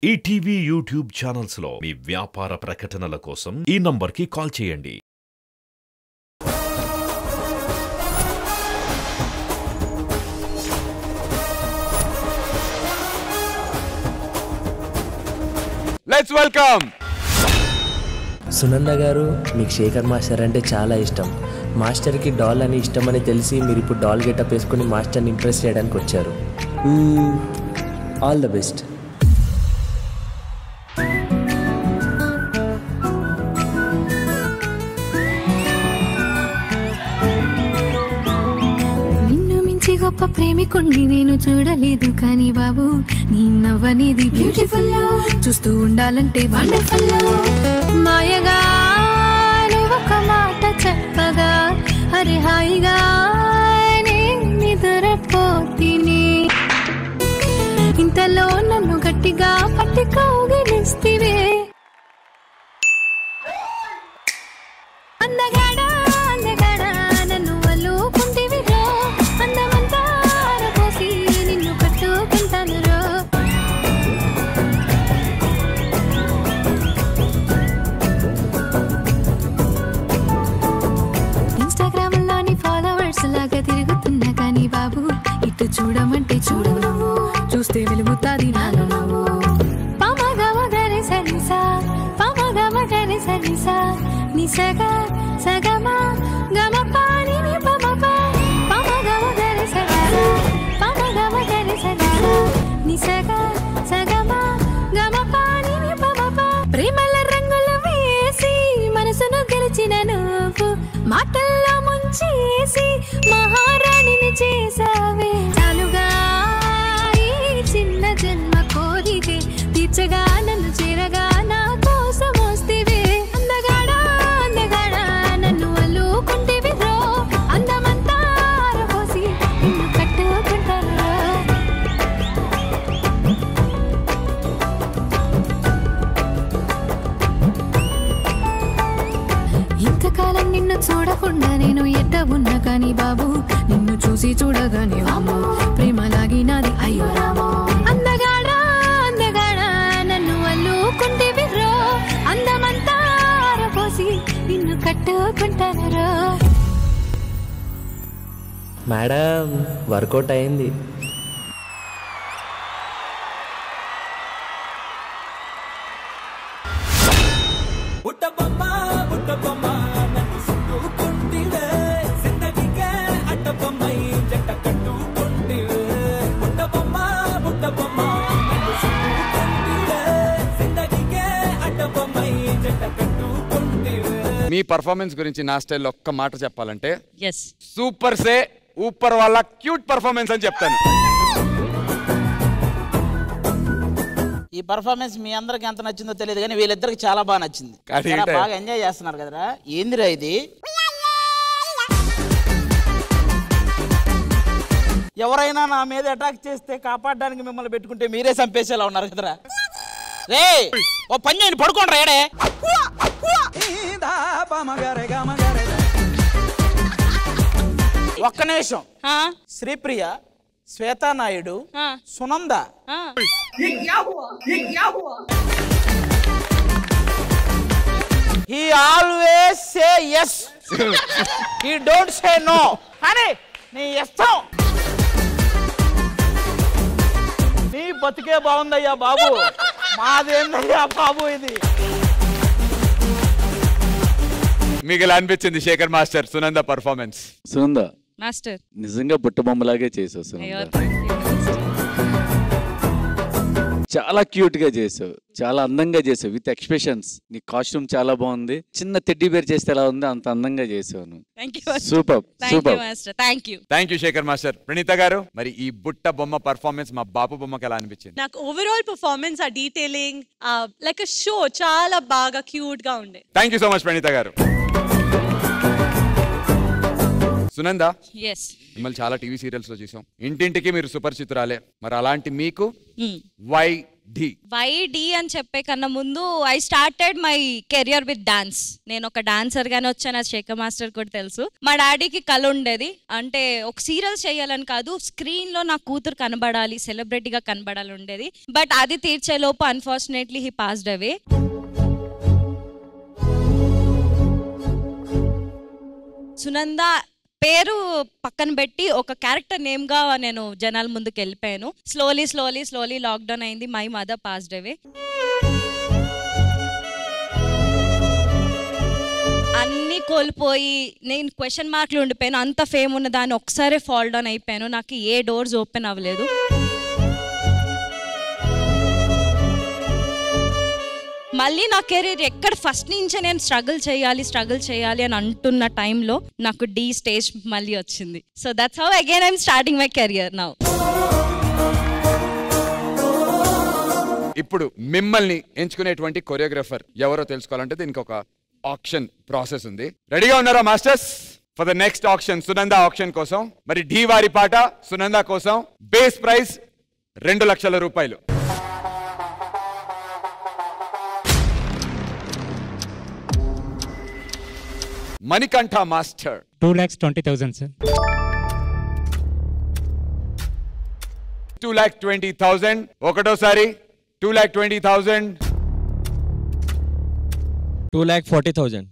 ETV YouTube channels లో మీ వ్యాపార ప్రకటనల కోసం ఈ నంబర్కి కాల్ చేయండి. లెట్స్ వెల్కమ్ సునంద గారు. మీకు శేఖర్ మాస్టర్ అంటే చాలా ఇష్టం. మాస్టర్కి డాల్ అని ఇష్టమని తెలిసి మీరు ఇప్పుడు డాల్ గెటప్ వేసుకుని మాస్టర్ని ఇంప్రెస్ చేయడానికి వచ్చారు. All the best. గొప్ప ప్రేమికుణ్ణి నేను చూడలేదు కానీ బాబు నీ నవ్వనేది బ్యూటిఫుల్, చూస్తూ ఉండాలంటే వండర్ఫుల్. మాయగా ఒక మాట చెప్పగా అరే హాయిగా నిద్రపోతిని, ఇంతలో నన్ను గట్టిగా పట్టి కౌగిలిస్తివే. అందగాడా అందగాడా నన్ను అల్లుకుంటివి రో, అందమంతా పోసి నిన్ను కట్టుకుంటాను రో. ఇన్స్టాగ్రామ్ లోని ఫాలోవర్స్ లాగా తిరుగుతున్నా కానీ బాబు ఇటు చూడమంటే చూడవు నువ్వు, చూస్తే వెలుగుతాది నాలో నువ్వు. పామగా మగరి సరిసా పామగా మగరి సరిసా నిసగా సగమా గమ పాని ని పమపా పామగా మగరి సరిసా పామగా మగరి సరిసా నిసగా సగమా గమ పాని ని పమపా. ప్రేమల రంగులు వేసి మనసును గెలిచిన నువ్వు, మాటల్లో ముంచేసి మహారాణిని చేసావే. చాలుగా ఈ చిన్న జన్మ కోరికే తీర్చగా నన్ను చేరగా నా కోసం వస్తేవే. అందగాడా అందగాడా నన్ను అల్లుకుంటేవి రో, అందమంతా పోసి నిన్ను కట్టుకుంటాను రో. ఇంతకాలం నిన్ను చూడకుండా నేను ఎట్ట ఉన్నా కానీ బాబు నిన్ను చూసి చూడగానే వామో ప్రేమ లాగినది అయ్యో రామో. అందగాడా అందగాడా నన్ను అల్లుకుంటేవి రో, అందమంతా పోసి నిన్ను కట్టుకుంటాను రో. మేడం వర్కౌట్ అయింది. మీ పర్ఫార్మెన్స్ గురించి నా స్టైల్లో ఒక్క మాట చెప్పాలంటే ఎస్ సూపర్ సే ఊపర్ వాళ్ళ క్యూట్ పర్ఫార్మెన్స్ అని చెప్తాను. ఈ పర్ఫార్మెన్స్ మీ అందరికి ఎంత నచ్చిందో తెలియదు కానీ వీళ్ళిద్దరికి చాలా బాగా నచ్చింది. బాగా ఎంజాయ్ చేస్తున్నారు కదరా. ఏందిరా ఇది? ఎవరైనా నా మీద అటాక్ చేస్తే కాపాడడానికి మిమ్మల్ని పెట్టుకుంటే మీరే చంపేసేలా ఉన్నారు కదరా. రే ఓ పని చేయండి, పడుకోండి రేడే. ఒక్క నిమిషం. Sripriya, Shweta Naidu, Sunanda, he always say yes, he don't say no. అని నీ ఇష్టం. నీ బతికే బాగుందయ్యా బాబు, మాదేందయ్యా బాబు ఇది. మీకు ఎలా అనిపించింది Shekhar master Sunanda performance? Sunanda master నిజంగా బుట్టబొమ్మలాగే చేసావు సునంద. చాలా క్యూట్ గా చేసావు, చాలా అందంగా చేసావు విత్ ఎక్స్ప్రెషన్స్. నీ కాస్ట్యూమ్ చాలా బాగుంది. చిన్న టెడ్డీ బేర్ చేస్తే ఎలా ఉంది అంత అందంగా చేసావు. Super super. Thank you Shekhar master. Praneetha గారు, మరి ఈ బుట్ట బొమ్మ పర్ఫార్మెన్స్ మా బాపు బొమ్మకి ఎలా అనిపించింది? నాకు ఓవరాల్ పర్ఫార్మెన్స్ ఆ డీటెయిలింగ్ లైక్ అ షో చాలా బాగా క్యూట్ గా ఉంది. Thank you so much Praneetha గారు. సునంద, మిమ్మల్ని చాలా టీవీ సీరియల్స్ లో చూసాం. ఇంటింటికి మీరు సుపరిచితురాలే. మరి అలాంటి మీకు వై డి? వై డి అని చెప్పే కన్నా ముందు I started my career with dance. నేను ఒక డాన్సర్ గానే వచ్చాను, అది శేఖర్ మాస్టర్ కూడా తెలుసు. మా డాడీకి కళ ఉండేది, అంటే ఒక సీరియల్ చేయాలని కాదు, స్క్రీన్ లో నా కూతురు కనబడాలి, సెలబ్రిటీగా కనబడాలి ఉండేది. బట్ అది తీర్చే లోపు unfortunately he passed away. Sunanda పేరు పక్కన పెట్టి ఒక క్యారెక్టర్ నేమ్ గా నేను జనాల ముందుకు వెళ్ళిపోయాను. స్లోలీ లాక్డౌన్ అయింది, మై మదర్ పాస్డ్ అవే. అన్ని కోల్పోయి నేను క్వశ్చన్ మార్క్లు ఉండిపోయాను. అంత ఫేమ్ ఉన్న దాన్ని ఒకసారి ఫాల్ డౌన్ అయిపోయాను. నాకు ఏ డోర్స్ ఓపెన్ అవ్వలేదు. మళ్ళీ నా కెరీర్ ఎక్కడ ఫస్ట్ నుంచే నేను స్ట్రగుల్ చేయాలి అని అంటున్న టైంలో నాకు డి స్టేజ్ మళ్ళీ వచ్చింది. So that's how again I'm starting my career now. ఇప్పుడు మిమ్మల్ని ఎంచుకునేటువంటి కొరియోగ్రాఫర్ ఎవరో తెలుసుకోవాలంటే దీనికి ఒక ఆక్షన్ ప్రాసెస్ ఉంది. రెడీగా ఉన్నారా masters for the next auction, Sunanda auction కోసం? మరి డి వారి పాట సునంద కోసం బేస్ ప్రైస్ 2 లక్షల రూపాయలు. Manikanta master 2,20,000 sir. 2,20,000 ఒకటోసారి. 2,20,000. 2,40,000.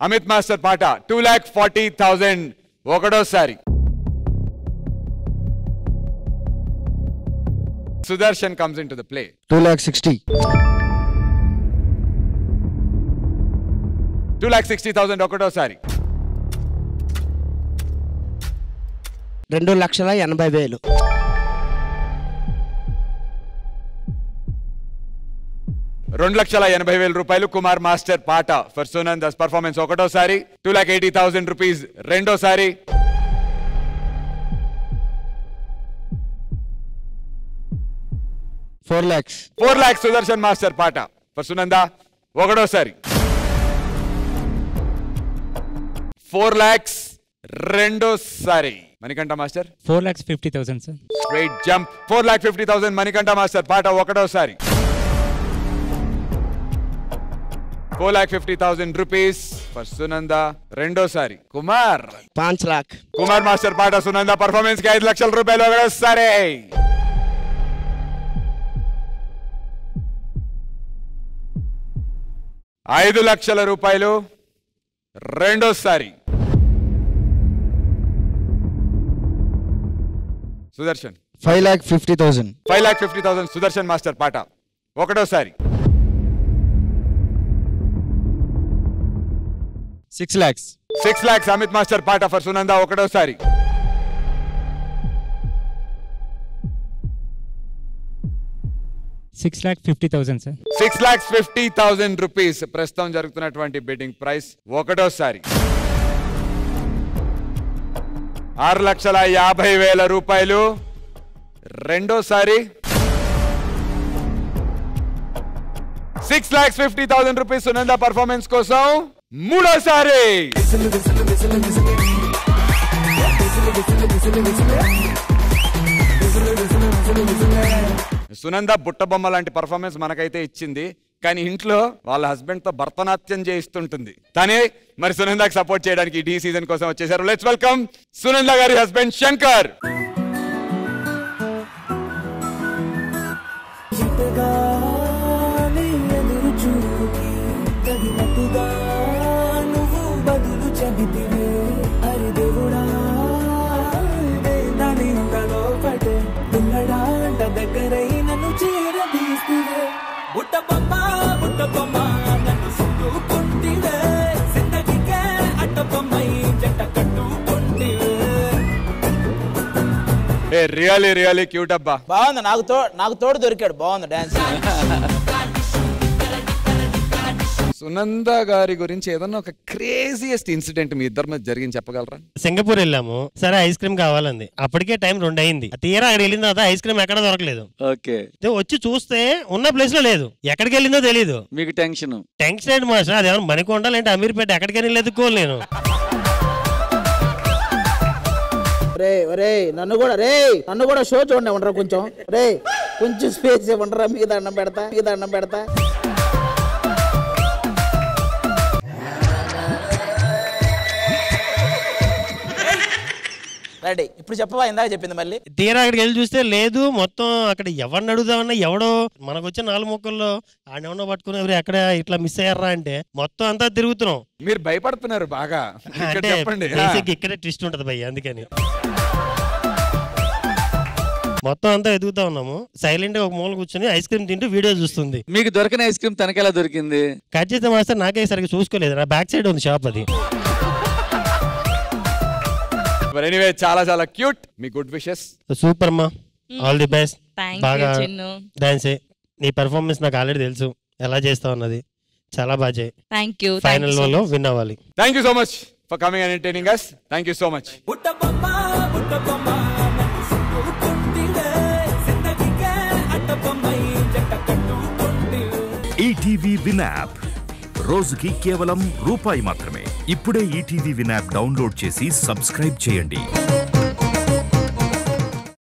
అమిత్ మాస్టర్ పాట 2,40,000 ఒకటోసారి. Sudarshan comes into the play. 2,60,000. 2,60,000 ఒకటోసారి. 2,80,000. 2,80,000 రూపాయలు. కుమార్ మాస్టర్ పాట ఫర్ సునందాస్ పర్ఫార్మెన్స్ ఒకటోసారి. 2,80,000 రూపీస్ రెండోసారి. 4 lakhs. 4 lakhs సుదర్శన్ మాస్టర్ పాట ఫర్ సునంద ఒకటోసారి. 4 lakhs రెండోసారి. Manikanta master 4,50,000 sir. Straight jump. 4,50,000 Manikanta master పాట ఒకటోసారి. 4,50,000 రూపీస్ ఫర్ సునంద రెండోసారి. కుమార్ 5 lakh. కుమార్ మాస్టర్ పాట సునంద పర్ఫార్మెన్స్ కి 5 లక్షల రూపాయలు ఒకటోసారి. 5 లక్షల రూపాయలు రెండోసారి. సుదర్శన్ 5,50,000. 5,50,000 సుదర్శన్ మాస్టర్ పాట ఒకటోసారి. 6 lakhs. 6 lakhs అమిత్ మాస్టర్ పాట ఫర్ సునంద ఒకటోసారి. 6,50,000 సార్. 6,50,000 రూపీస్ ప్రస్తుతం జరుగుతున్నటువంటి బిడ్డింగ్ ప్రైస్ ఒకటోసారి. 6,50,000 రూపాయలు రెండోసారి. 6,50,000 రూపీస్ సునంద పర్ఫార్మెన్స్ కోసం మూడోసారి. సునంద బుట్ట బొమ్మ లాంటి పర్ఫార్మెన్స్ మనకైతే ఇచ్చింది, కానీ ఇంట్లో వాళ్ళ హస్బెండ్ తో భరతనాట్యం చేయిస్తుంటుంది. తనే మరి సునందకి సపోర్ట్ చేయడానికి డి సీజన్ కోసం వచ్చేసారు. లెట్స్ వెల్కమ్ సునంద గారి husband Shankar. Really really cute అబ్బా. బాగుంది. నాకు తోడు దొరికాడు. బాగుంది డాన్స్. సునంద గారి గురించి ఏదన్నా ఒక క్రేజియస్ట్ ఇన్సిడెంట్ మీ ఇద్దరి మీద జరిగింది చెప్పగలరా? సింగపూర్ వెళ్ళాము, సరే ఐస్ క్రీమ్ కావాలంది. అప్పటికే టైం 2 అయింది. తీరా అక్కడ వెళ్ళిన తర్వాత ఐస్ క్రీమ్ ఎక్కడ దొరకలేదు. ఓకే, వచ్చి చూస్తే ఉన్న ప్లేస్ లో లేదు. ఎక్కడికి వెళ్ళిందో తెలియదు. మీకు టెన్షన్ ఏంటి మాస్టర్? అదేమన్నా మణికొండ లేంటే అమీర్పేట, ఎక్కడికైనా ఎదుకోవాలి నేను. నన్ను కూడా షో చూడండి ఉండరా కొంచెం కొంచెం స్పేస్ ఉండరా మీకు దండం పెడతా రెడీ ఇప్పుడు చెప్పవా ఇందాక చెప్పింది మళ్ళీ తీరా అక్కడికి వెళ్ళి చూస్తే లేదు మొత్తం అక్కడ ఎవరిని అడుగుదామన్నా ఎవడో మనకు వచ్చే 4 ముక్కల్లో ఆడెవడో పట్టుకుని ఎవరు ఎక్కడ ఇట్లా మిస్ అయ్యారా అంటే మొత్తం అంతా తిరుగుతున్నాం. మీరు భయపడుతున్నారు బాగా అంటే ఇక్కడే ట్విస్ట్ ఉంటది భయ్య, అందుకని మొత్తం అంతా ఎదుగుతా ఉన్నాము. సైలెంట్ గా ఒక మూల కూర్చొని ఐస్ క్రీమ్ తింటూ వీడియో చూస్తుంది. మీకు దొరికిన ఐస్ క్రీమ్ తనకెలా దొరికింది? కట్ చేస్తే మాస్టర్ నాకే సరిగ్గా చూసుకోలేదు, నా బ్యాక్ సైడ్ ఉంది షాప్ అది. ఎనీవే చాలా క్యూట్. మీ గుడ్ విషెస్. సూపర్ అమ్మా, ఆల్ ది బెస్ట్. బాగా డాన్స్ నీ పెర్ఫార్మెన్స్ నాకు ఆల్రెడీ తెలుసు ఎలా చేస్తావు అన్నది, చాలా బాగా చేయి. థాంక్యూ. ఫైనల్ లో విన్ అవ్వాలి. Thank you so much for coming and entertaining us. Thank you so much. ETV win app రోజుకి కేవలం రూపాయి మాత్రమే. ఇప్పుడే ఈటీవీ విన్ యాప్ డౌన్లోడ్ చేసి సబ్స్క్రైబ్ చేయండి.